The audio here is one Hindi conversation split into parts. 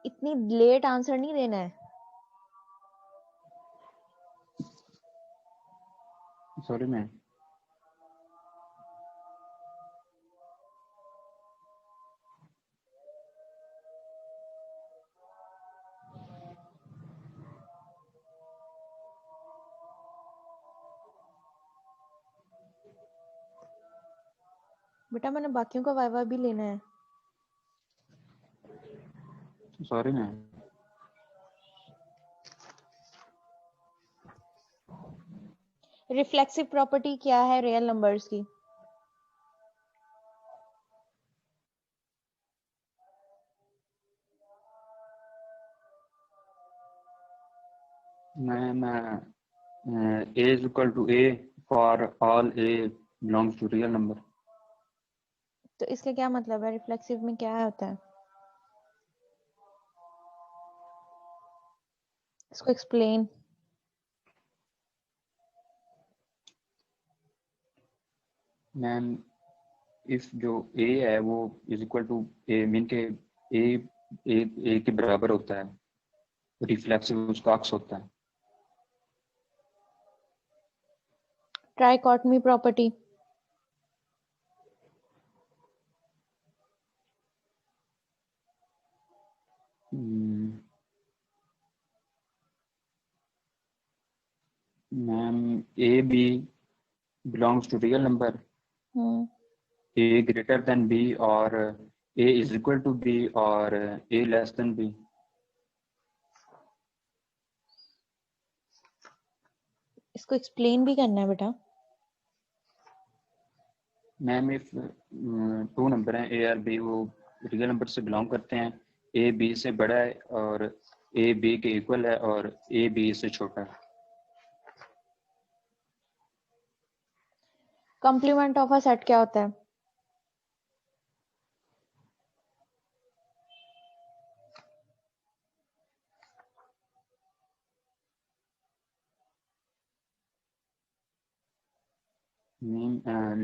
इतनी लेट आंसर नहीं देना है। Sorry ma'am. बेटा मैंने बाकियों का वाइवा भी लेना है। Sorry ma'am. रिफ्लेक्सिव प्रॉपर्टी क्या है रियल नंबर्स की? Ma'am A is equal to A for all A belongs to real number. तो इसका क्या मतलब है? रिफ्लेक्सिव में क्या होता है? इसको एक्सप्लेन। मैम इफ जो A है वो is equal to A mean के A के बराबर होता है, रिफ्लेक्सिव उसका अक्स होता है। Trichotomy property. Ma'am A B belongs to real number, A greater than B और A is equal to B और A less than B. इसको एक्सप्लेन भी करना है बेटा। मैम इफ टू नंबर हैं A और B, वो रियल नंबर से बिलोंग करते हैं, A B से बड़ा है और A B के इक्वल है और A B से छोटा है। कॉम्प्लीमेंट ऑफ अ सेट क्या होता है?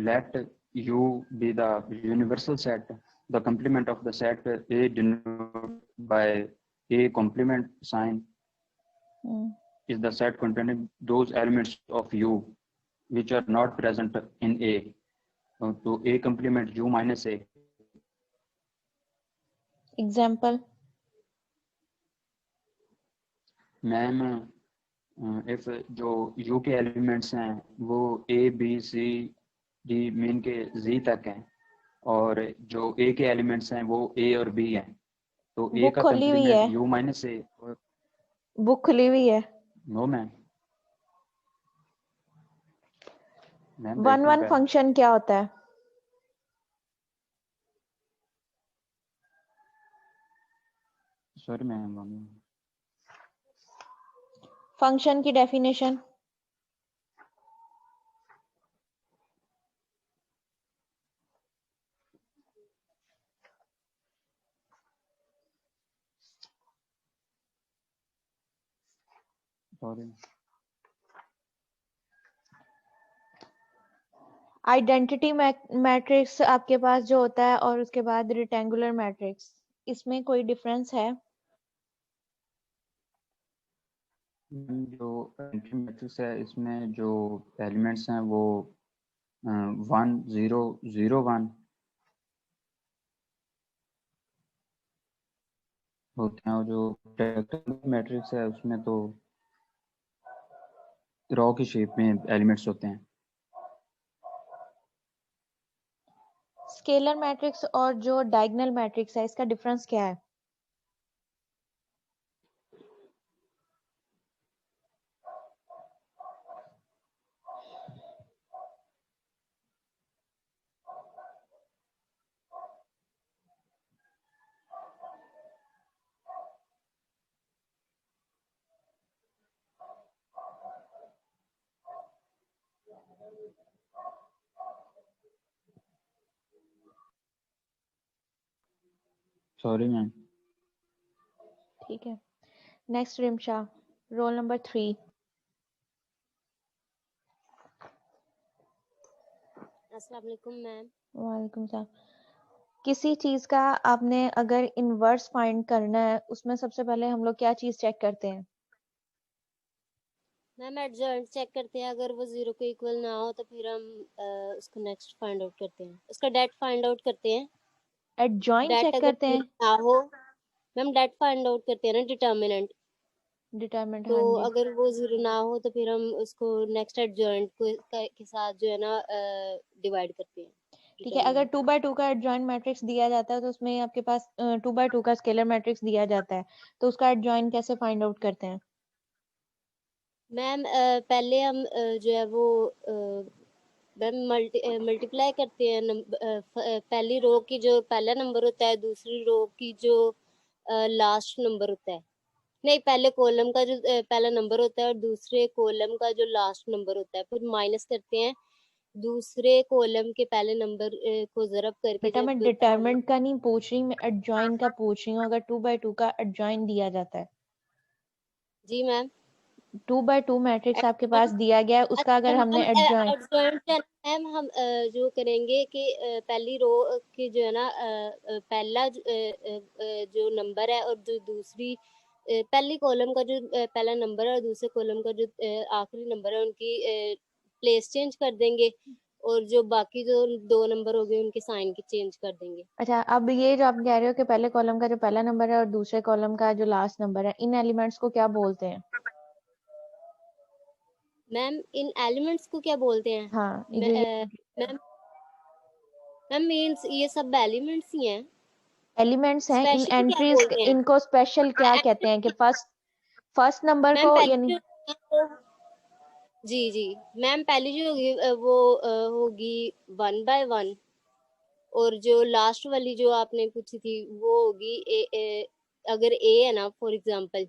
Let U be the universal set. The complement of the set A denoted by A complement sign is the set containing those elements of U which are not present in A. So A complement U minus A. Example. Ma'am if जो U के एलिमेंट्स हैं वो A B C D mean के Z तक हैं और जो A के एलिमेंट्स हैं वो A और B हैं, तो A बुक का खुली हुई कंप्लीमेंट है। U minus A। बुक खुली हुई है। No ma'am. Ma'am one break one है। फंक्शन क्या होता है? Sorry ma'am. फंक्शन की डेफिनेशन। सॉरी। आइडेंटिटी मैट्रिक्स आपके पास जो होता है और उसके बाद रेक्टेंगुलर मैट्रिक्स, इसमें कोई डिफरेंस है? जो एंट्री मैट्रिक्स है इसमें जो एलिमेंट्स हैं वो 1 0 0 1 होते हैं और जो रेक्टेंगुलर मैट्रिक्स है उसमें तो रॉ की शेप में एलिमेंट्स होते हैं। स्केलर मैट्रिक्स और जो डायगोनल मैट्रिक्स है इसका डिफरेंस क्या है? Sorry ma'am. ठीक है। Next Rimsha, roll number 3। अस्सलाम वालेकुम मैम। वालेकुम सलाम। किसी चीज का आपने अगर इनवर्स फाइंड करना है, उसमें सबसे पहले हम लोग क्या चीज चेक करते हैं? मैम एडजॉइंट चेक करते हैं, अगर वो 0 के इक्वल ना हो तो फिर हम उसको नेक्स्ट फाइंड आउट करते हैं, उसका डेट फाइंड आउट करते हैं। एडजॉइन डेट चेक अगर करते 0 हैं? ना हो, मैम डेट फाइंड आउट करते हैं ना, डिटर्मिनेंट। डिटरमिनेंट, तो हाँ जी। अगर वो 0 ना हो तो फिर हम उसको नेक्स्ट एडजॉइंट के साथ जो है ना डिवाइड करते हैं ठीक है, अगर डिटर्मिनेंट। 2 by 2 का एडजॉइन मैट्रिक्स दिया जाता है तो उसमें आपके पास 2 by 2 का स्केलर मैट्रिक्स दिया जाता है, तो उसका एडजॉइन कैसे फाइंड आउट करते हैं? मैम पहले हम जो है वो मैम मल्टीप्लाई करते हैं पहली रो की जो पहला नंबर होता है, दूसरी रो की जो लास्ट नंबर होता है, नहीं पहले कॉलम का जो पहला नंबर होता है और दूसरे कॉलम का जो लास्ट नंबर होता है, फिर माइनस करते हैं दूसरे कॉलम के पहले नंबर को ज़रब करके बेटा, मैं जब हम। डिटरमिनेंट का नहीं पूछ रही, मैं एडजॉइन का पूछ रही हूँ। अगर 2 by 2 का एडजॉइन दिया जाता है, जी मैम। 2 by 2 मैट्रिक्स आपके पास दिया गया है, उसका अच्छा अगर हमने हम एडजॉइन। एडजॉइंट मैम हम जो करेंगे कि पहली रो की जो है ना पहला जो नंबर है और जो दूसरी पहली कॉलम का जो पहला नंबर है और दूसरे कॉलम का जो आखिरी नंबर है, उनकी प्लेस चेंज कर देंगे, और जो बाकी जो 2 नंबर हो गए उनके साइन की चेंज कर देंगे। अच्छा, अब ये जो आप कह रहे हो कि पहले कॉलम का जो पहला नंबर है और दूसरे कॉलम का जो लास्ट नंबर है, इन एलिमेंट्स को क्या बोलते हैं? मैम इन एलिमेंट्स को क्या बोलते हैं? हाँ, ये जो ये मैम मैम मीन्स ये सब एलिमेंट्स ही हैं। एलिमेंट्स हैं, इन स्पेशल क्या एंट्रीज बोलते हैं? इनको स्पेशल क्या कहते हैं कि फर्स्ट नंबर मैम को पहली यानी। जो जी जी मैम पहली जो होगी वो होगी 1 by 1, और जो लास्ट वाली जो आपने पूछी थी वो होगी अगर ए है ना फॉर एग्जांपल,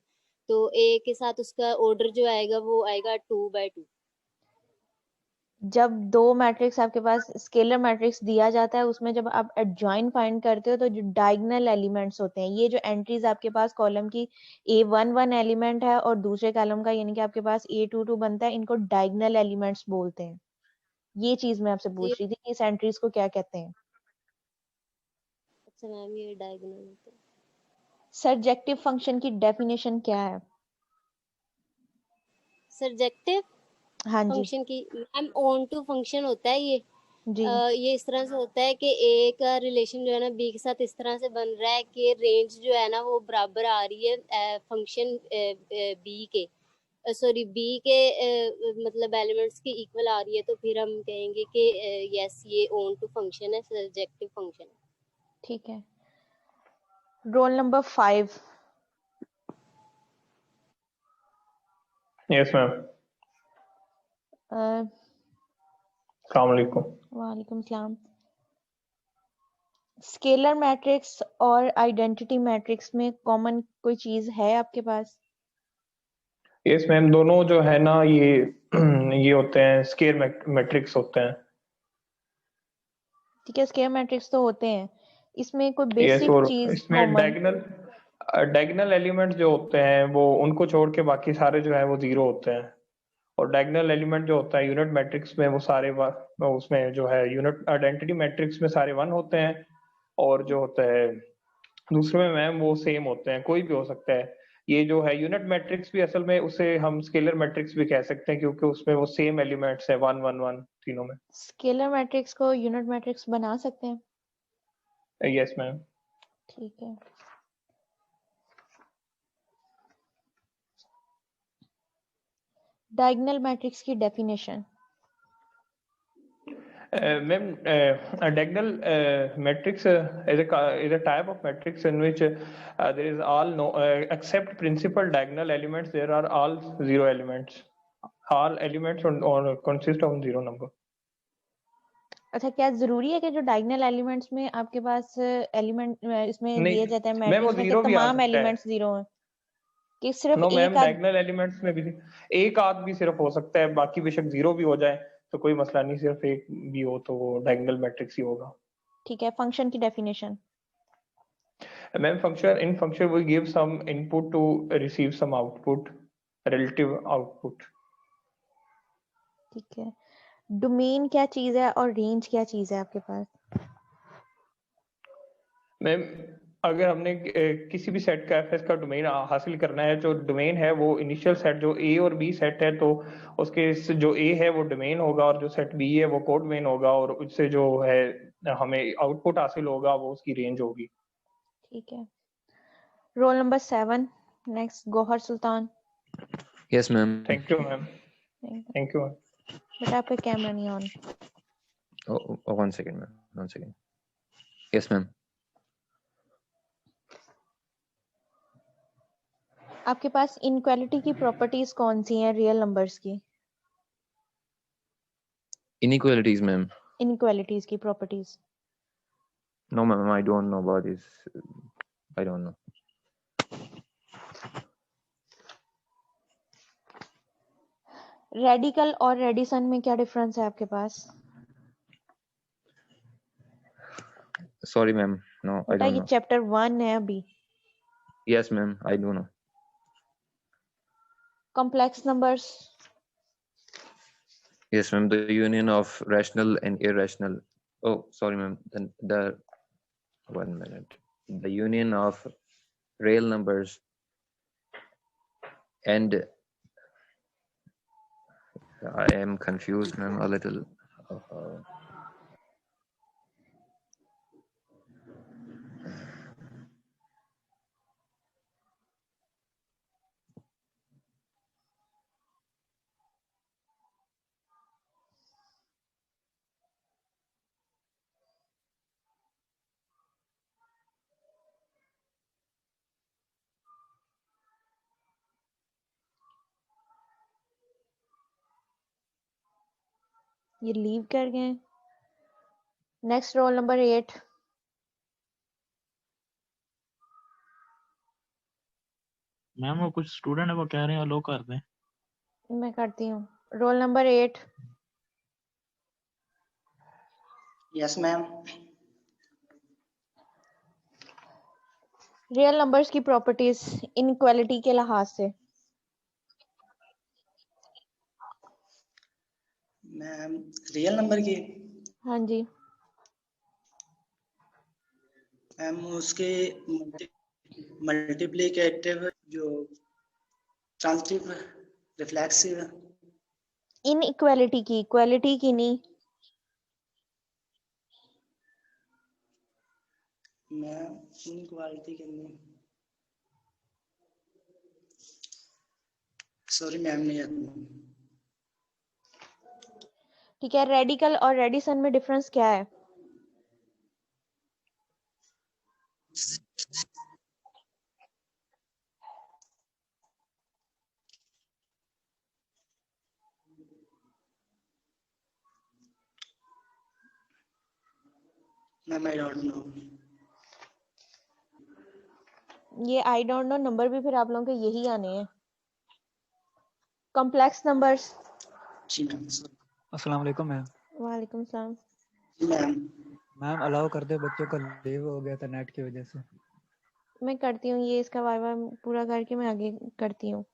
तो ए के साथ उसका ऑर्डर जो आएगा वो आएगा 2 by 2। जब दो मैट्रिक्स आपके पास स्केलर मैट्रिक्स दिया जाता है, उसमें जब आप एडजॉइन फाइंड करते हो तो जो डायगोनल एलिमेंट्स होते हैं, ये जो एंट्रीज आपके पास कॉलम की A11 एलिमेंट है और दूसरे कॉलम का यानी कि आपके पास A22 बनता है, इनको डायगोनल एलिमेंट्स बोलते हैं। ये चीज मैं आपसे जी पूछ रही थी कि इस एंट्रीज को क्या कहते हैं। अच्छा मैम, ये डायगोनल होता है। सरजेक्टिव फंक्शन की डेफिनेशन क्या है? सरजेक्टिव हाँ जी। फंक्शन की मैम ऑन टू फंक्शन होता है ये। जी। ये इस तरह से होता है कि ए का रिलेशन जो है ना बी के साथ इस तरह से बन रहा है कि रेंज जो है ना वो बराबर आ रही है फंक्शन बी के, सॉरी बी के मतलब एलिमेंट्स की इक्वल आ रही है, तो फिर हम कहेंगे कि यस ये ऑन टू फंक्शन है, सब्जेक्टिव फंक्शन है। ठीक है। Roll number 5। Yes ma'am. अस्सलाम वालेकुम। वालेकुम सलाम। स्केलर मैट्रिक्स और आइडेंटिटी मैट्रिक्स में कॉमन कोई चीज है आपके पास? यस मैम, दोनों जो है ना ये ये होते हैं स्केयर मैट्रिक्स होते हैं। ठीक है, स्केलर मैट्रिक्स तो होते हैं, इसमें कोई यस, बेसिक और चीज इसमें कॉमन? डायगोनल एलिमेंट जो होते हैं वो उनको छोड़ के बाकी सारे जो है वो जीरो होते हैं। और डायगोनल एलिमेंट जो होता है यूनिट मैट्रिक्स में वो सारे उसमें जो है यूनिट आइडेंटिटी मैट्रिक्स में सारे वन होते हैं। और जो होता है दूसरे में मैम वो सेम होते हैं, कोई भी हो सकता है। ये जो है यूनिट मैट्रिक्स भी असल में उसे हम स्केलर मैट्रिक्स भी कह सकते हैं, क्योंकि उसमें वो सेम एलिमेंट्स है 1 1 1 तीनों में। स्केलर मैट्रिक्स को यूनिट मैट्रिक्स बना सकते हैं? Yes ma'am. ठीक है। डायगोनल मैट्रिक्स की definition? Ma'am, diagonal matrix is a type of matrix in which there is all no except principal diagonal elements, there are all zero elements. All elements on consist of zero number. अच्छा, क्या जरूरी है कि जो डायगोनल एलिमेंट्स में आपके पास एलिमेंट इसमें दिए नहीं जाते हैं मैम, वो मैट्रिक्स में कि जीरो भी आ तमाम सकता है। एलिमेंट्स जीरो हैं, कि सिर्फ नो एक मैम, आध? डायगोनल एलिमेंट्स में भी एक आध भी सिर्फ हो सकता है, बाकी बेशक जीरो भी हो जाए तो कोई मसला नहीं, सिर्फ एक भी हो तो वो डायगोनल मैट्रिक्स ही होगा। ठीक है, फंक्शन की definition? Ma'am, function we give some input to receive some output, relative output. ठीक है। डोमेन क्या चीज है और रेंज क्या चीज है आपके पास? मैम अगर हमने किसी भी सेट का एफएस का डोमेन हासिल करना है, जो डोमेन है वो इनिशियल सेट जो ए और बी सेट है, तो उसके जो ए है वो डोमेन होगा और जो सेट बी है वो कोड डोमेन होगा, और उससे जो है हमें आउटपुट हासिल होगा वो उसकी रेंज होगी। ठीक है। Roll number 7 next Gauhar Sultan. Yes ma'am. Thank you ma'am. Thank you ma'am. बेटा आपका कैमरा नहीं on. One second ma'am, one second. Yes ma'am. आपके पास इनइक्वालिटी की प्रॉपर्टीज कौन सी हैं रियल नंबर्स की? Inequalities ma'am. इनइक्वालिटीज की properties. No ma'am, I don't know about this, I don't know. Radical और रेडिसन में क्या डिफरेंस है आपके पास? सॉरी मैम, नो आई बेटा डोंट ये नो। चैप्टर 1 है अभी। Yes ma'am, I don't no. Complex numbers. Yes, ma'am. The union of rational and irrational. Oh, sorry, ma'am. The 1 minute. The union of real numbers and I am confused, ma'am, a little. ये लीव कर गए। Next roll number 8। मैम वो कुछ स्टूडेंट है वो कह रहे हैं लो कर दें। मैं करती हूँ। Roll number 8। Yes ma'am. Real numbers की प्रॉपर्टीज इनइक्वालिटी के लिहाज से। मैम रियल नंबर की? हाँ जी। मैम उसके मल्टीप्लिकेटिव जो ट्रांजिटिव रिफ्लेक्सिव। इनइक्वालिटी की, इक्वालिटी की नहीं। मैम इनइक्वालिटी की नहीं, सॉरी मैम नहीं आती। ठीक है। रेडिकल और रेडिसन में डिफरेंस क्या है? Ma'am I don't no. ये आई डोंट नो नंबर भी फिर आप लोगों के यही आने हैं। Complex numbers. जी मैम। अस्सलाम वालेकुम मैम। वालेकुम सलाम। जी मैम। मैम अलाउ कर दे, बच्चों का लीव हो गया था नेट की वजह से। मैं करती हूँ ये इसका वाइवा पूरा करके मैं आगे करती हूँ।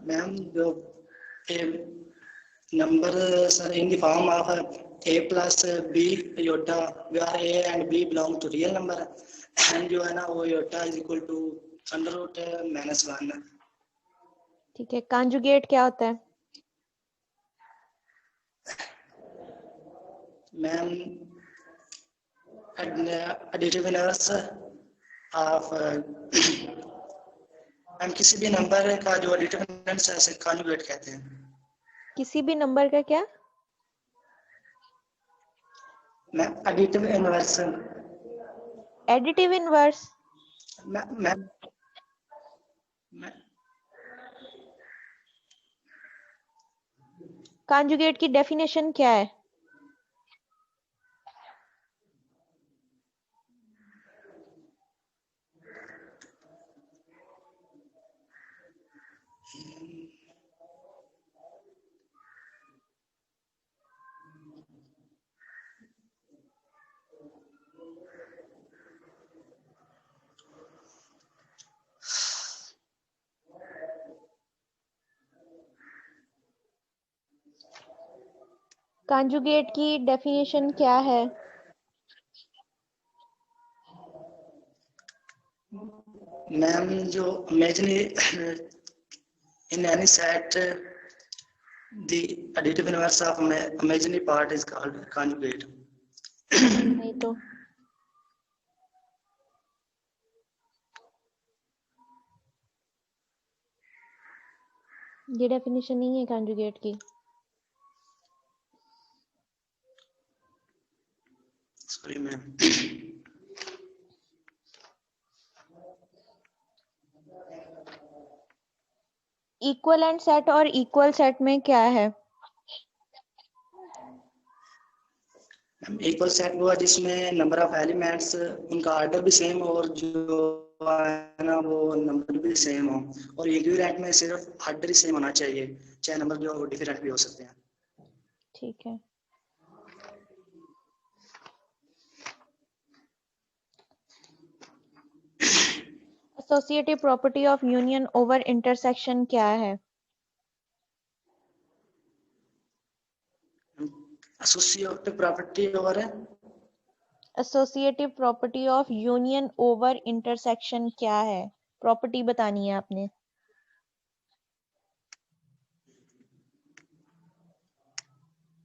मैम जो numbers are in the form of a plus b iota where a and b belong to real number and जो है ना वो iota is equal to under root -1। ठीक है। कॉन्जुगेट क्या होता है? Ma'am additive inverse of ma'am किसी भी नंबर का जो additive inverse है उसे कॉन्जुगेट कहते हैं। किसी भी नंबर का क्या? Ma'am additive inverse। Additive inverse. Ma'am conjugate की डेफिनेशन क्या है? कॉन्जुगेट की डेफिनेशन क्या है? मैम जो imaginary in any set the additive inverse of imaginary part is called conjugate. नहीं तो ये डेफिनेशन नहीं है कंजुगेट की। Sorry ma'am. इक्वलेंट सेट और इक्वल सेट में क्या है? इक्वल सेट वो है जिसमें नंबर ऑफ एलिमेंट्स उनका ऑर्डर भी सेम और जो है ना वो नंबर भी सेम हो, और इक्विवेलेंट में सिर्फ ऑर्डर ही सेम होना चाहिए, चाहे नंबर जो वो डिफरेंट भी हो सकते हैं। ठीक है। Associative property of union over intersection क्या है? एसोसिएटिव प्रॉपर्टी और associative property of union over intersection क्या है? प्रॉपर्टी बतानी है आपने।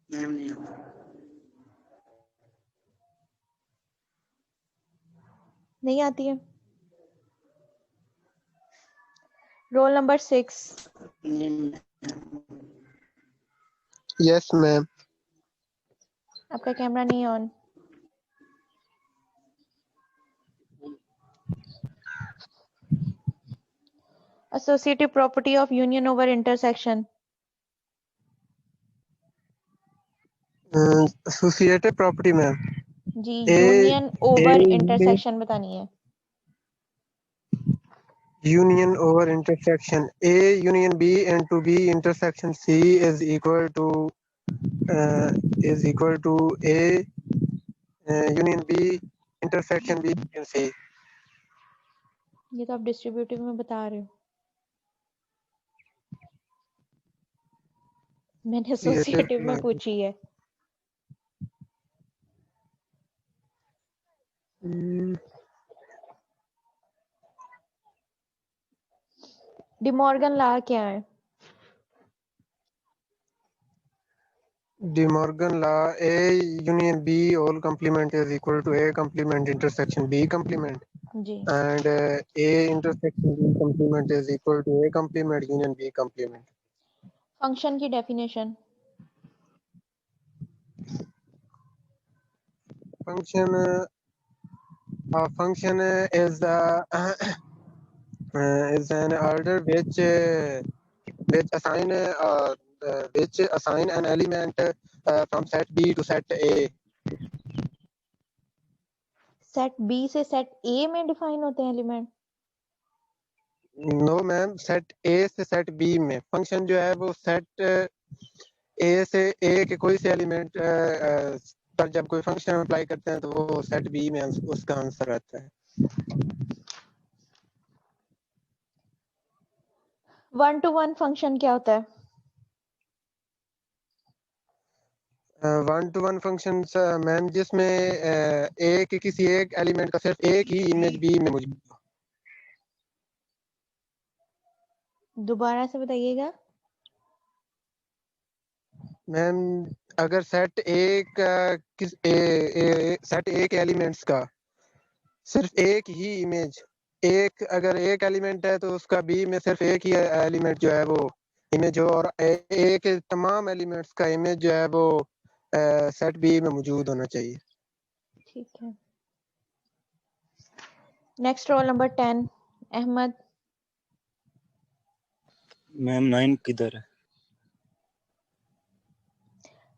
मैम नहीं नहीं आती है। Roll number 6। Yes ma'am. आपका कैमरा नहीं on. Associative property of union over intersection. Associative property ma'am ji, union over intersection बतानी है। union over intersection A union B and to B intersection C is equal to A union B intersection B and C। ये तो आप डिस्ट्रीब्यूटिव में बता रहे हो। मैंने एसोसिएटिव में पूछी है। डिमॉर्गन लॉ क्या है? De Morgan law A union B all complement is equal to A complement intersection B complement जी। and A intersection B complement is equal to A complement union B complement। Function की definition. function is is an order which assign an element from set B to set A। Set B से सेट ए में डिफाइन होते हैं element? No ma'am, set A से सेट बी में फंक्शन जो है वो सेट ए से ए के कोई से एलिमेंट पर जब कोई फंक्शन अप्लाई करते हैं तो वो सेट बी में उसका आंसर आता है। 1-to-1 फंक्शन क्या होता है? 1-to-1 फंक्शन मैम जिसमें ए के किसी एक एलिमेंट का सिर्फ एक ही इमेज बी में मौजूद हो। दोबारा से बताइएगा। मैम अगर सेट ए का सेट ए के एलिमेंट्स का सिर्फ एक ही इमेज अगर एक एलिमेंट है तो उसका बी में सिर्फ एक ही एलिमेंट जो है वो इमेज हो, और ए के तमाम एलिमेंट्स का इमेज जो है वो सेट बी में मौजूद होना चाहिए। ठीक है। Next roll number 10 Ahmad. Ma'am 9 किधर है?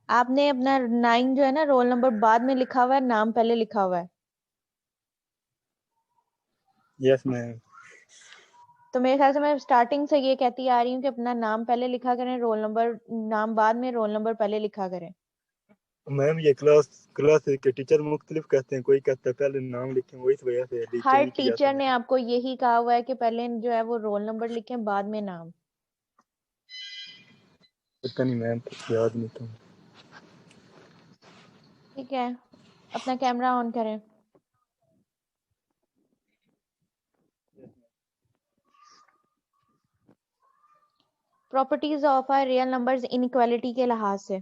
आपने अपना 9 जो है ना रोल नंबर बाद में लिखा हुआ है, नाम पहले लिखा हुआ है। Yes ma'am. तो मेरे ख्याल से मैं स्टार्टिंग से ये कहती आ रही हूँ कि अपना नाम पहले लिखा करें, रोल नंबर नाम बाद में, रोल नंबर पहले लिखा करें। मैम ये क्लास के टीचर मुख्तलिफ कहते हैं, कोई कहता है पहले नाम लिखें, वही इस वजह से हर टीचर ने आपको यही कहा हुआ है कि पहले जो है वो रोल नंबर लिखें बाद में नाम। पता नहीं मैम, याद नहीं था। ठीक है, अपना कैमरा ऑन करें। Properties of R real numbers inequality के लिहाज से।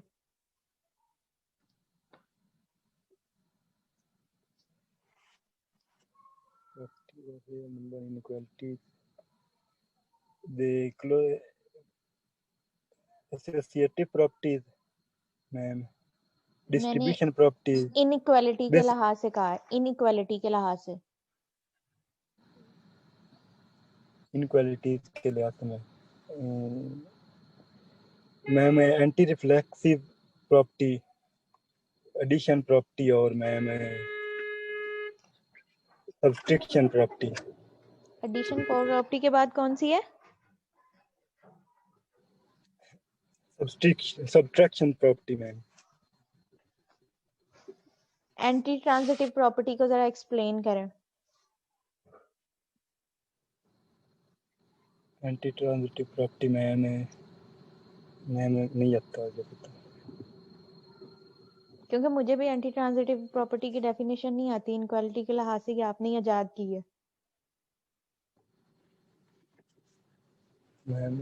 number inequality, the associative properties, ma'am, distribution properties, inequality के लिहाज से कहा है, इनइक्वालिटी के लिहाज से। inequalities के लिहाज से ma'am anti reflexive property, addition property और ma'am subtraction property. Addition property के बाद कौन सी है? Subtraction property ma'am. Anti transitive property को जरा एक्सप्लेन करें। एंटी ट्रांजिटिव प्रॉपर्टी मैम नहीं आता है पता, क्योंकि मुझे भी एंटी ट्रांजिटिव प्रॉपर्टी की डेफिनेशन नहीं आती इनइक्वालिटी के लिहाज से कि आपने इजाद की है। Ma'am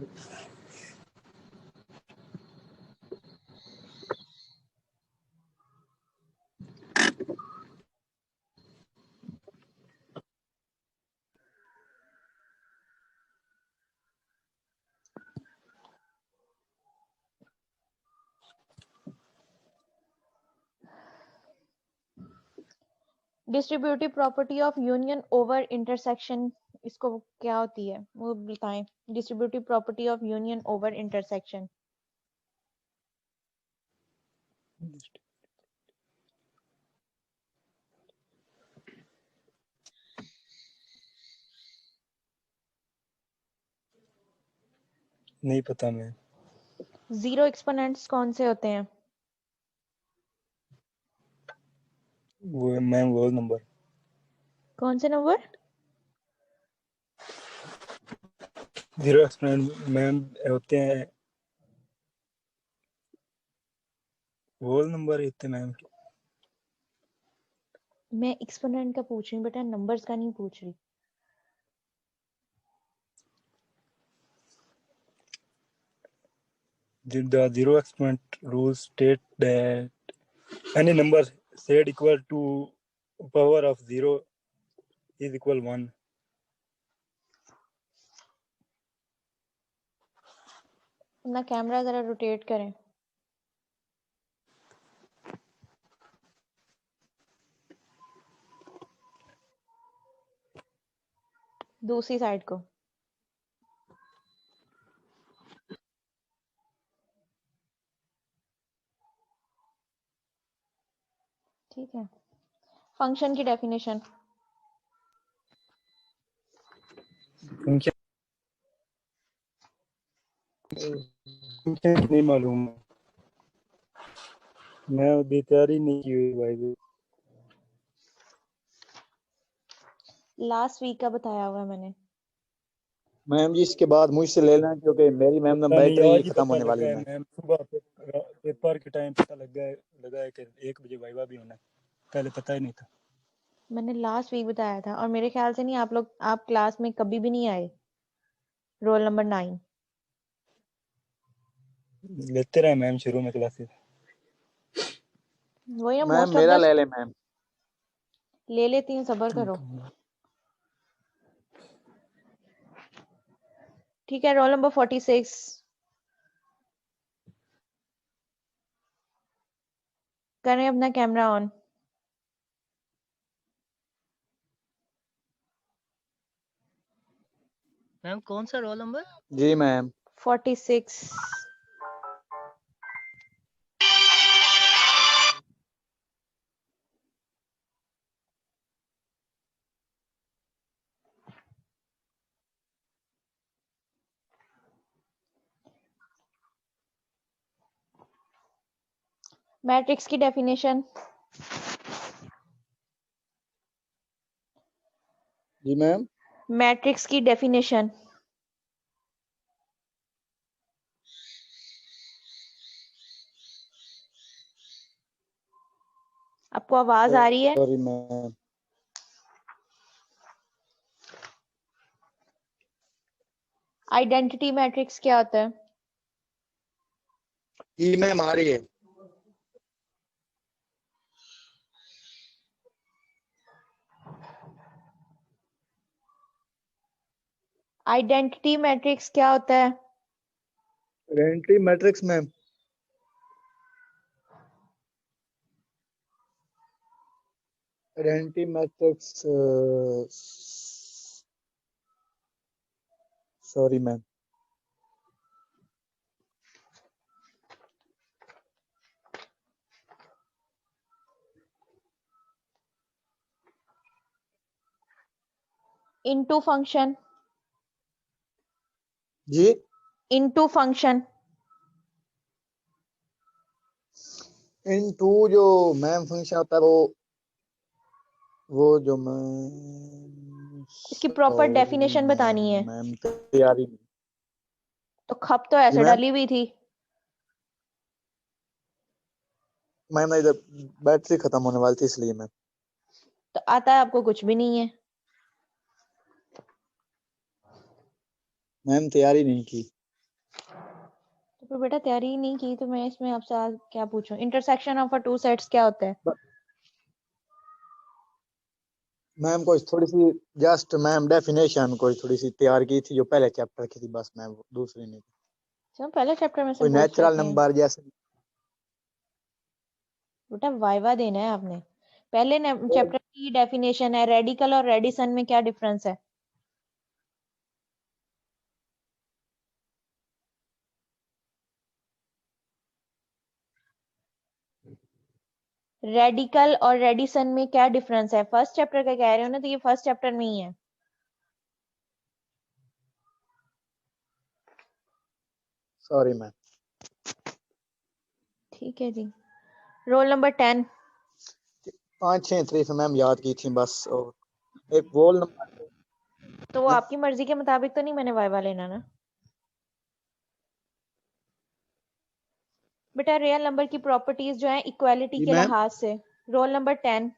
distributive property of union over intersection, इसको क्या होती है वो बताएं। Distributive property of union over intersection. नहीं पता मैम। जीरो एक्सपोनेंट्स कौन से होते हैं? वो मैम होल नंबर। कौन से नंबर? जीरो एक्सपोनेंट मैम होते हैं होल नंबर होते मैम। मैं एक्सपोनेंट का पूछ रही हूँ बेटा, नंबर्स का नहीं पूछ रही। The zero exponent rule state that any number said equal to power of 0 is equal 1. अपना कैमरा जरा रोटेट करें। दूसरी साइड को। ठीक है। फंक्शन की डेफिनेशन। फंक्शन नहीं मालूम, मैं अभी तैयारी नहीं की हुई भाई। लास्ट वीक का बताया हुआ है मैंने। मैम जी इसके बाद मुझसे ले लेना क्योंकि मेरी मैम ना बैटरी खत्म होने वाली है। मैम सुबह पेपर के टाइम पता लगा है कि 1 बजे वाइवा भी होना है, पहले पता ही नहीं था। मैंने लास्ट वीक बताया था और मेरे ख्याल से नहीं आप क्लास में कभी भी नहीं आए। रोल नंबर 9 लेते रहे मैम शुरू में क्लासेस। वही मैम मेरा ले ले मैम। ले लेती हूँ, सब्र करो। ठीक है, रोल नंबर 46। करें अपना कैमरा ऑन। मैम कौन सा रोल नंबर? जी मैम 46। मैट्रिक्स की डेफिनेशन। जी मैम। मैट्रिक्स की डेफिनेशन। आपको आवाज आ रही है? Sorry ma'am. आइडेंटिटी मैट्रिक्स क्या होता है? ई मैम आ रही है। आइडेंटिटी मैट्रिक्स क्या होता है? Identity matrix ma'am identity matrix sorry ma'am into function. जी इनटू फंक्शन। इनटू जो मैम फंक्शन होता है वो जो मैम इसकी प्रॉपर डेफिनेशन बतानी है। मैम तैयारी नहीं। तो खप तो ऐसे मैम डाली हुई थी। मैम इधर बैटरी खत्म होने वाली थी इसलिए मैम। तो आता है आपको कुछ भी नहीं है। मैम तैयारी नहीं की। तो फिर बेटा तैयारी ही नहीं की तो मैं इसमें आपसे आज क्या पूछूं? इंटरसेक्शन ऑफ टू सेट्स क्या होता है? मैम को थोड़ी सी जस्ट मैम डेफिनेशन कोई थोड़ी सी तैयार की थी जो पहले चैप्टर की थी बस मैम, दूसरी नहीं। चलो पहले चैप्टर में से कोई पूछ नेचुरल लेते हैं। नंबर जैसे बेटा वाइवा देना है आपने। पहले चैप्टर की डेफिनेशन है। रेडिकल और रेडिसन में क्या डिफरेंस है? रेडिकल और रेडिसन में क्या डिफरेंस है? फर्स्ट चैप्टर का कह रहे हो ना, तो ये फर्स्ट चैप्टर में ही है। Sorry ma'am. ठीक है जी। Role number 10। 5-6 तारीख मैम याद की थी बस। और एक रोल नंबर तो वो आपकी मर्जी के मुताबिक तो नहीं मैंने वाइवा लेना ना बेटा। रियल नंबर की प्रॉपर्टीज जो है इक्वालिटी के लिहाज से। Roll number 10।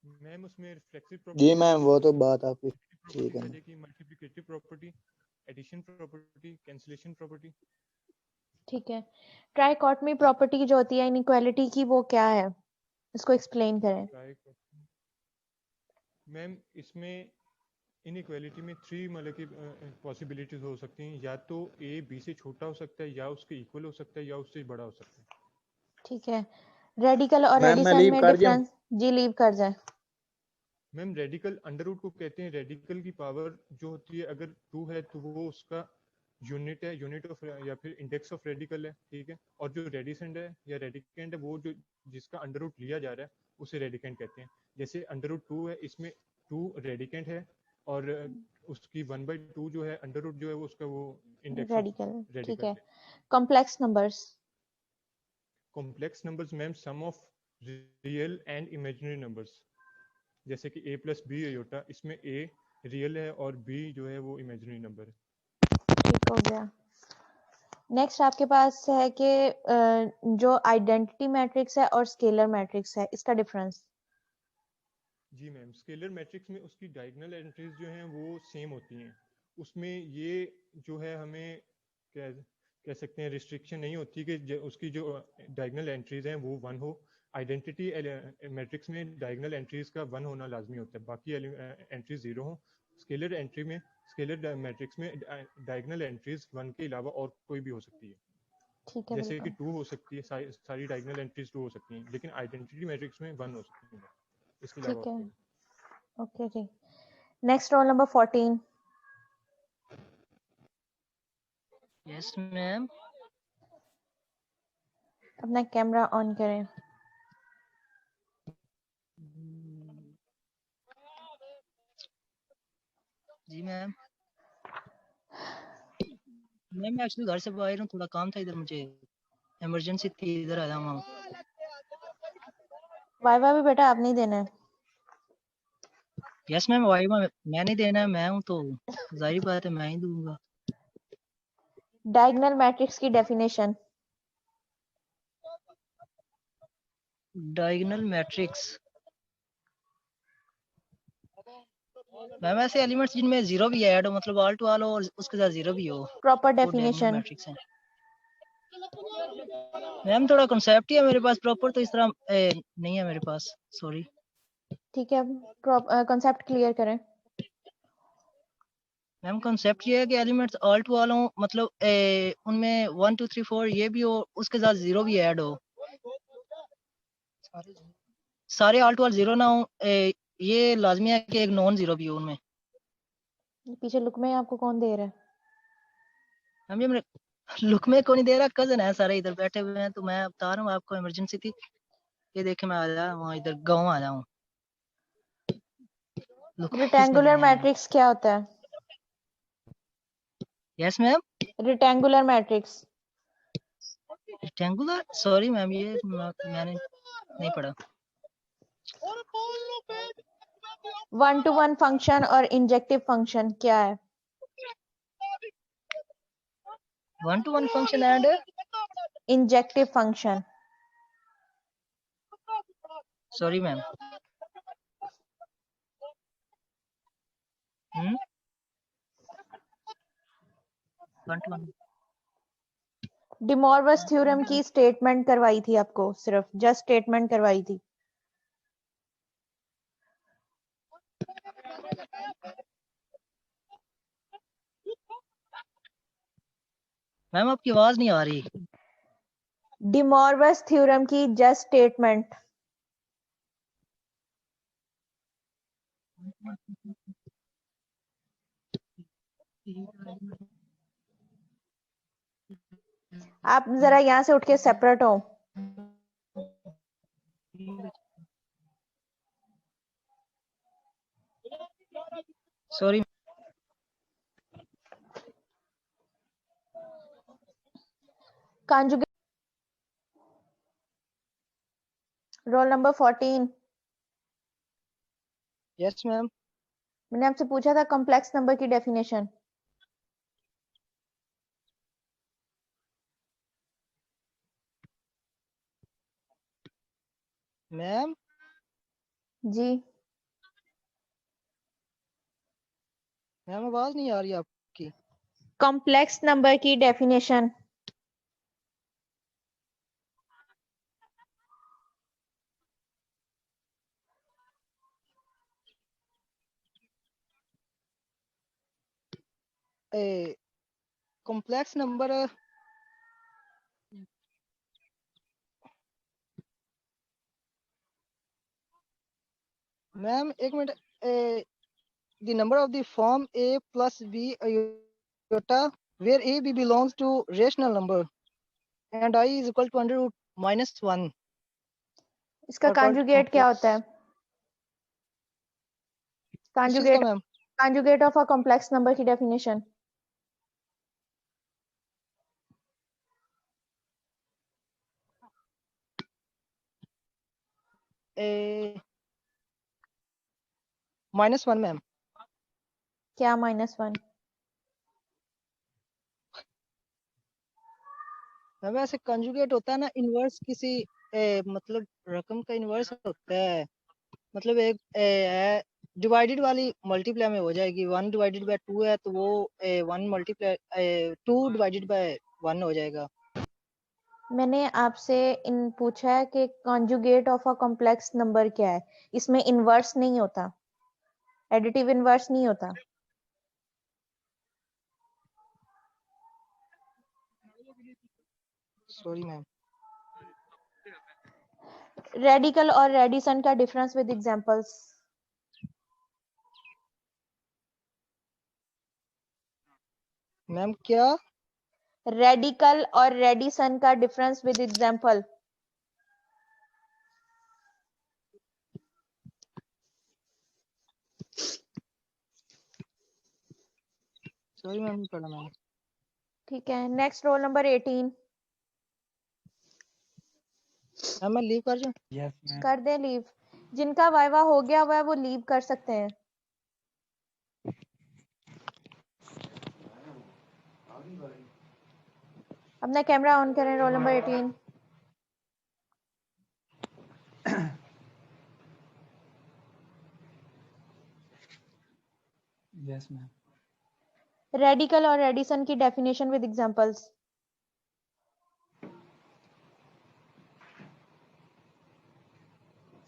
मैम उसमें रिफ्लेक्सिव जी प्रॉपर्टी मैम वो तो बात आपकी ठीक है। Multiplicative property, addition property, cancellation property. ठीक है। ट्राइकॉटमी प्रॉपर्टी जो होती है इनइक्वालिटी की, वो क्या है? इसको एक्सप्लेन करें। मैम इसमें इनइक्वालिटी में 3 मतलब की पॉसिबिलिटीज हो सकती हैं। या तो ए बी से छोटा हो सकता है, या उसके इक्वल हो सकता है, या उससे बड़ा हो सकता है। ठीक है। रेडिकल और मैं रेडिसन लीव में कर जाऊं? डिफरेंस? जी लीव कर जाए। मैम रेडिकल अंडर रूट को कहते हैं। रेडिकल की पावर जो होती है अगर 2 है तो वो उसका यूनिट है, यूनिट ऑफ या फिर इंडेक्स ऑफ रेडिकल है, ठीक है। और जो रेडिसेंट है या रेडिकेंट है वो जो जिसका अंडर रूट लिया जा रहा है उसे रेडिकेंट कहते हैं। जैसे अंडर रूट 2 है, इसमें 2 रेडिकेंट है और उसकी 1/2 जो है अंडर रूट जो है वो उसका वो इंडेक्स ऑफ रेडिकल। ठीक रेडिकल है। है। Complex numbers. Complex numbers ma'am sum of real and imaginary numbers. जैसे कि a प्लस बी योटा, इसमें a रियल है और b जो है वो इमेजिनरी नंबर है। ठीक हो गया। नेक्स्ट आपके पास है कि जो आइडेंटिटी मैट्रिक्स है और स्केलर मैट्रिक्स है, इसका डिफरेंस। जी मैम स्केलर मैट्रिक्स में उसकी डायगोनल एंट्रीज जो हैं वो सेम होती हैं। उसमें ये जो है हमें कह सकते हैं रिस्ट्रिक्शन नहीं होती कि उसकी जो डायगोनल एंट्रीज हैं वो 1 हो। आइडेंटिटी मैट्रिक्स में डायगोनल एंट्रीज का 1 होना लाजमी होता है, बाकी एंट्रीज 0 हो। स्केलर एंट्री में स्केलर मैट्रिक्स में डायगोनल एंट्रीज 1 के अलावा और कोई भी हो सकती है। ठीक है। जैसे कि 2 हो सकती है, सारी डायगोनल एंट्रीज 2 हो सकती हैं, लेकिन आइडेंटिटी मैट्रिक्स में 1 हो सकती है। इसके अलावा ठीक है। ओके जी। Next roll number 14। Yes ma'am. अपना कैमरा ऑन करें। जी मैम। मैम मैं एक्चुअली घर से बाहर हूँ, थोड़ा काम था इधर, मुझे इमरजेंसी थी, इधर आया हूँ। वाइवा भी बेटा आप नहीं देना है। यस मैम वाइवा मैं नहीं देना है, मैं हूँ तो जाहिर बात है मैं ही दूंगा। डायगोनल मैट्रिक्स की डेफिनेशन। डायगोनल मैट्रिक्स मैम ऐसे एलिमेंट्स जिनमें 0 भी ऐड हो, मतलब ऑल टू ऑल हो और उसके साथ 0 भी हो, प्रॉपर वो डायगोनल डेफिनेशन। मैट्रिक्स है। मैम थोड़ा कॉन्सेप्ट ही है मेरे पास, प्रॉपर तो इस तरह नहीं है मेरे पास, सॉरी। ठीक है, कॉन्सेप्ट क्लियर करें। मैम कॉन्सेप्ट ये है कि एलिमेंट्स ऑल टू ऑल हो, मतलब उनमें 1 2 3 4 ये भी हो, उसके साथ जीरो भी ऐड हो, सारे ऑल टू ऑल जीरो ना हो। ये लाजमी है कि एक नॉन जीरो भी हो उनमें। पीछे लुक में आपको कौन दे रहा है? मैम ये मेरे लुक में को नहीं दे रहा, कजन है सारे इधर बैठे हुए हैं, तो मैं बता रहा हूँ आपको, इमरजेंसी थी। ये देखे मैं आ जा वहाँ इधर गाँव आ जाऊँ। रेक्टेंगुलर मैट्रिक्स क्या होता है? Yes ma'am. Rectangular matrix. Rectangular, sorry ma'am ये मैंने नहीं पढ़ा। 1-to-1 फंक्शन और इंजेक्टिव फंक्शन क्या है? 1-to-1 function and injective function. Sorry ma'am. De Moivre's theorem की स्टेटमेंट करवाई थी आपको, सिर्फ जस्ट स्टेटमेंट करवाई थी। मैम आपकी आवाज नहीं आ रही। De Moivre's थ्योरम की जस्ट स्टेटमेंट। आप जरा यहाँ से उठ के सेपरेट हो। Sorry. Conjugate, role number 14। Yes ma'am. मैंने आपसे पूछा था कॉम्प्लेक्स नंबर की डेफिनेशन। मैम जी मैम आवाज नहीं आ रही आपकी। कॉम्प्लेक्स नंबर की डेफिनेशन। कॉम्प्लेक्स नंबर मैम एक minute. the number of the form a plus b iota where a b belongs to rational number and I is equal to under root minus 1 इसका कॉन्जुगेट क्या होता है? Conjugate of a complex number की डेफिनेशन। -1 मैम। क्या -1? मैम ऐसे कंजुगेट होता है ना, इनवर्स किसी मतलब रकम का इनवर्स होता है, मतलब एक डिवाइडेड वाली मल्टीप्लाई में हो जाएगी। 1 डिवाइडेड बाय 2 है तो वो 1 मल्टीप्लाई 2 डिवाइडेड बाय 1 हो जाएगा। मैंने आपसे इन पूछा है कि conjugate of a complex number क्या है। इसमें इनवर्स नहीं होता, एडिटिव इनवर्स नहीं होता। Sorry ma'am. रेडिकल और रेडिसन का डिफरेंस विद एग्जांपल्स। मैम क्या? रेडिकल और रेडिसन का difference with example. Sorry ma'am नहीं पढ़ा मैंने। ठीक है, नेक्स्ट रोल नंबर 18। मैं लीव कर दूं? Yes ma'am. कर दे लीव। जिनका वाइवा हो गया हुआ है वो लीव कर सकते हैं। अपना कैमरा ऑन करें। Roll number 18। Yes ma'am. Radical और रेडिसन की definition with examples.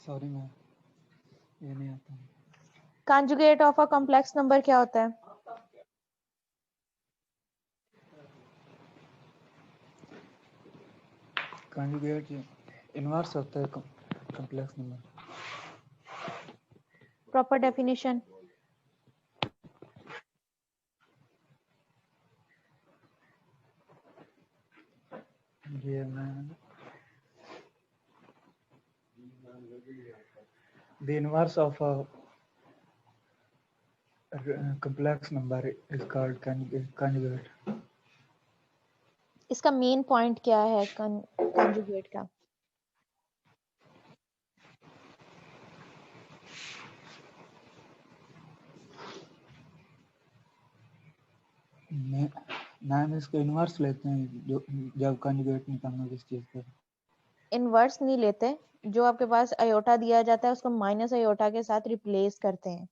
Sorry ma'am, ये नहीं आता। Conjugate of a complex number क्या होता है? कंजुगेट इनवर्स होता है कॉम्प्लेक्स नंबर। Proper definition. ये ma'am the inverse of a complex number is called conjugate. इसका मेन पॉइंट क्या है कंजुगेट का? मैम इसको इनवर्स लेते हैं जो जब कंजुगेट निकालना किस चीज का। इनवर्स नहीं लेते, जो आपके पास अयोटा दिया जाता है उसको माइनस अयोटा के साथ रिप्लेस करते हैं।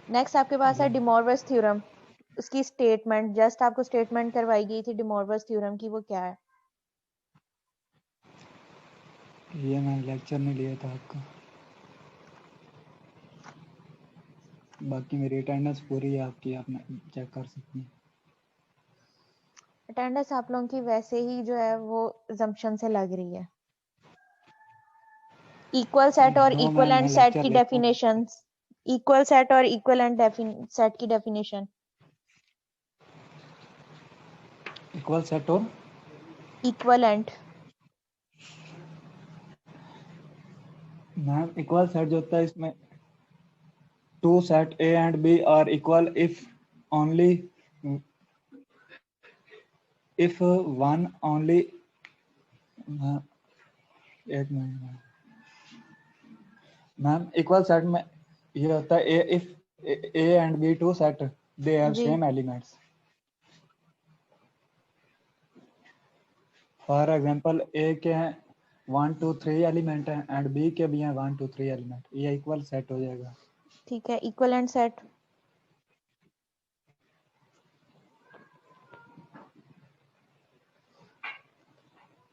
नेक्स्ट आपके पास है डिमॉर्फस थ्योरम। उसकी स्टेटमेंट जस्ट आपको स्टेटमेंट करवाई गई थी डिमॉर्फस थ्योरम की, वो क्या है? ये मैंने लेक्चर में लिया था आपका। बाकी मेरी अटेंडेंस पूरी है आपकी, आप चेक कर सकती हैं। अटेंडेंस आप लोगों की वैसे ही जो है वो assumption से लग रही है। इक्वल सेट और नो मैम, इक्वलेंट मैं सेट लेक्चर की लेता हूँ। डेफिनेशंस। इक्वल सेट और इक्वलेंट सेट की डेफिनेशन। इक्वल सेट और इक्वलेंट। मैम इक्वल सेट जो होता है इसमें two set A and B are equal if only if one only एक मिनट मैम इक्वल सेट में ये होता है if A and B two set they have जी। Same elements. फॉर एग्जांपल ए के हैं 1 2 3 एलिमेंट हैं एंड बी के भी हैं 1 2 3 एलिमेंट, ये इक्वल सेट हो जाएगा। ठीक है, equivalent set.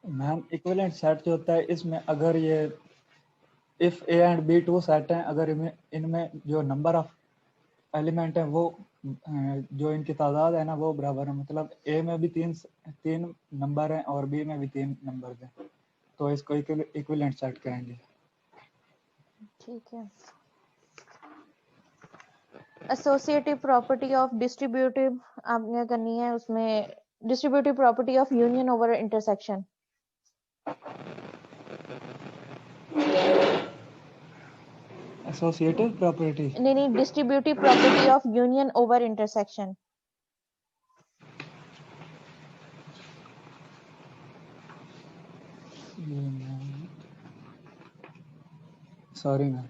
Ma'am equivalent set जो होता है इसमें अगर ये if A and B two set हैं, अगर इनमें जो नंबर ऑफ एलिमेंट है वो जो इनकी तादाद है ना वो बराबर है, मतलब ए में भी तीन नंबर हैं और बी में भी 3 नंबर हैं, तो इसको इक्विवेलेंट सेट कहेंगे। ठीक है। एसोसिएटिव प्रॉपर्टी ऑफ डिस्ट्रीब्यूटिव आपने करनी है, उसमें distributive property of union over intersection. Associative property नहीं, distributive property of union over intersection. Sorry ma'am.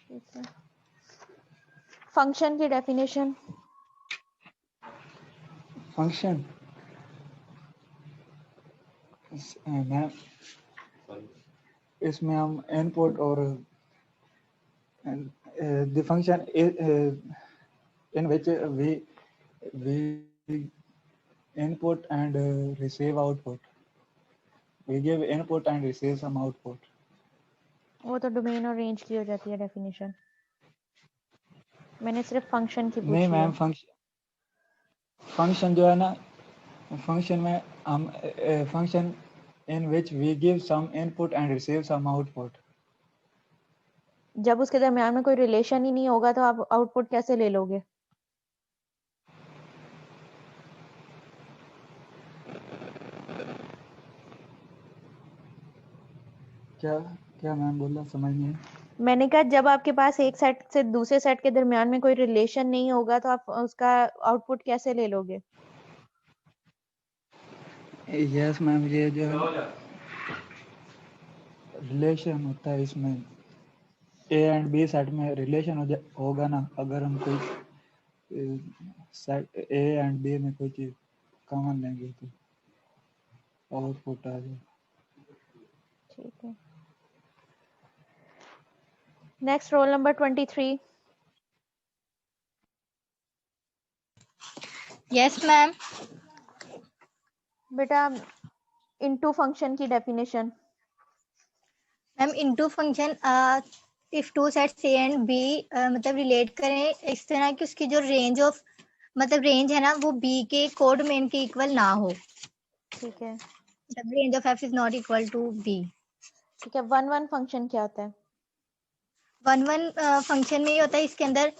ठीक है। फंक्शन की डेफिनेशन। फंक्शन मैम इसमें हम इनपुट और the function in which we input and receive output, we give input and receive some output। वो तो डोमेन और रेंज की हो जाती है डेफिनेशन, मैंने सिर्फ फंक्शन की पूछी नहीं है। मैम फंक्शन जो है ना, फंक्शन में हम function in which we give some input and receive some output। जब उसके दरम्यान में कोई रिलेशन ही नहीं होगा तो आप आउटपुट कैसे ले लोगे? क्या क्या मैम बोला, समझ नहीं। मैंने कहा जब आपके पास एक सेट से दूसरे सेट के दरम्यान में कोई रिलेशन नहीं होगा तो आप उसका आउटपुट कैसे ले लोगे? यस मैम, ये जो रिलेशन होता है इसमें ए एंड बी सेट में रिलेशन होगा ना, अगर हम कोई सेट ए एंड बी में कोई चीज कॉमन लेंगे तो आउटपुट आ जाए। ठीक है। Next roll number 23। Yes ma'am. बेटा इनटू फंक्शन की definition. Ma'am into function if two sets A and B मतलब रिलेट करें इस तरह कि उसकी जो रेंज ऑफ मतलब रेंज है ना वो बी के कोड मेन के इक्वल ना हो। ठीक है, मतलब range of F is not equal to B. ठीक है। 1 1 फंक्शन क्या होता है? 1 1 फंक्शन में ये होता है, इसके अंदर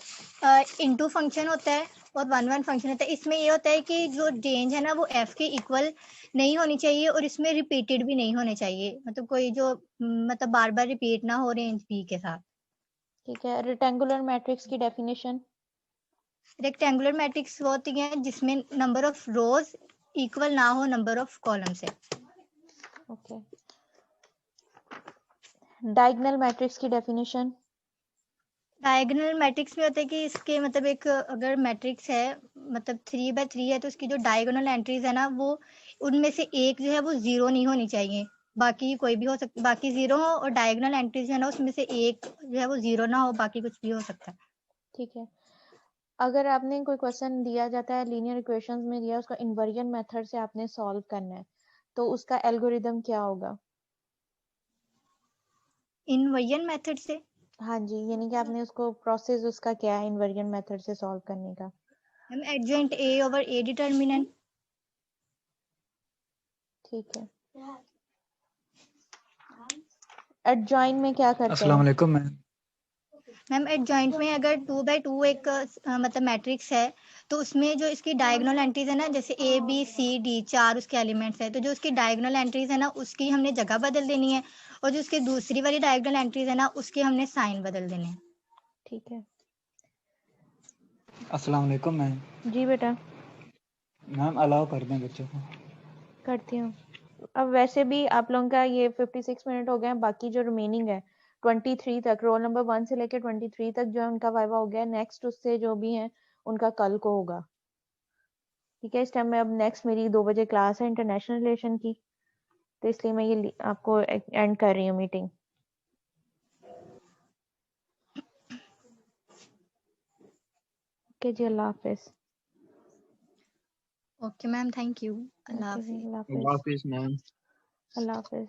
इनटू फंक्शन होता है और 1 1 फंक्शन होता है। इसमें ये होता है कि जो रेंज है ना वो एफ के इक्वल नहीं होनी चाहिए और इसमें रिपीटेड भी नहीं होने चाहिए, मतलब कोई जो मतलब बार बार रिपीट ना हो रेंज बी के साथ। ठीक है। रेक्टेंगुलर मैट्रिक्स की डेफिनेशन। रेक्टेंगुलर मैट्रिक्स वो होती है जिसमें नंबर ऑफ रोज इक्वल ना हो नंबर ऑफ कॉलम से। ओके। डायगोनल मैट्रिक्स की डेफिनेशन। डायगोनल मैट्रिक्स में होता है कि इसके मतलब एक अगर मैट्रिक्स है मतलब 3 by 3 है तो उसकी जो डायगोनल एंट्रीज है ना वो उनमें से एक जो है वो जीरो नहीं होनी चाहिए, बाकी कोई भी हो सकता, बाकी जीरो हो और डायगोनल एंट्रीज है ना उसमें से एक जो है वो जीरो ना हो, बाकी कुछ भी हो सकता है। ठीक है। अगर आपने कोई क्वेश्चन दिया जाता है लीनियर इक्वेशंस में दिया, उसको इन्वर्जन मेथड से आपने सॉल्व करना है, तो उसका एल्गोरिदम क्या होगा? इन्वर्जन मेथड से? हाँ जी, यानी कि आपने उसको प्रोसेस उसका क्या है इन्वर्जन मेथड से सॉल्व करने का? हम adjoint A over A determinant. ठीक है। एडजॉइन में क्या करते अस्सलाम हैं? वालेकुम मैम। मैम एडजॉइंट में अगर 2 by 2 एक मतलब मैट्रिक्स है तो उसमें जो इसकी डायगोनल एंट्रीज है ना जैसे ए बी सी डी 4 उसके एलिमेंट्स है, तो जो उसकी डायगोनल एंट्रीज है ना उसकी हमने जगह बदल देनी है और जो उसकी दूसरी वाली डायगोनल एंट्रीज है ना उसके हमने साइन बदल देने हैं। ठीक है। अस्सलाम वालेकुम मैम। जी बेटा। मैम अलाउ कर दें बच्चों को। करती हूँ। अब वैसे भी आप लोगों का ये 56 मिनट हो गए हैं, बाकी जो रिमेनिंग है 23 तक, रोल नंबर 1 से लेकर 23 तक जो है उनका वाइवा हो गया। नेक्स्ट उससे जो भी है उनका कल को होगा। ठीक है। इस टाइम में अब नेक्स्ट मेरी 2 बजे क्लास है इंटरनेशनल रिलेशन की, तो इसलिए मैं ये आपको एंड कर रही हूँ मीटिंग। ओके जी, अल्लाह हाफिज। Okay ma'am, thank you. Allah हाफिज। अल्लाह अल्लाह हाफिज। हाफिज मैम। अल्लाह हाफिज।